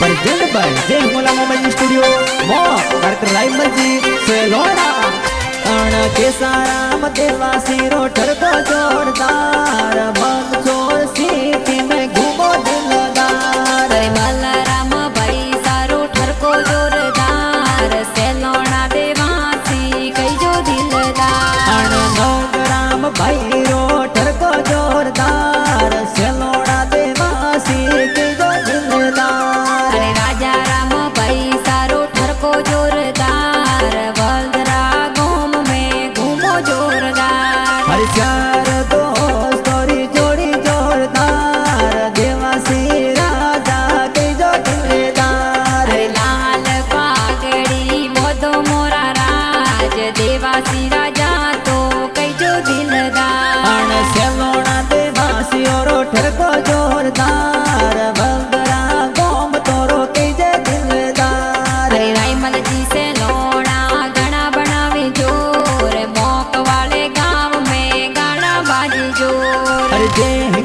present by जय मोला mobile studio मो डॉक्टर राइमल जी सेलोड़ा अण के सारा देवा सिरो ठरको जोरदार भंग चोर सीटी में घूमो दिलदार बलराम भाई सारो ठरको जोरदार सेलोड़ा देवासी कई जो दिलदार अण नौगराम भाई रो ठरको जोरदार सेलोड़ा देवासी कई जो दिलदार राजा राम भाई सारो ठरको जोरदार वल्दरा गोम में घूमो जोरदार हरिचार दोस्तोरी जोड़ी जोरदार देवासी राजा के जो दिलदार लाल पागड़ी मोदो मोरा राज देवासी राजा तो कई जो दिलदार अण सेलोड़ा देवासी और ठरको जोरदार बंदरा गोम तोरो के जे दिलदार राइमल जी से लोड़ा गणा बनावे जोर मोक वाले गांव में गाना बाजे जोर जय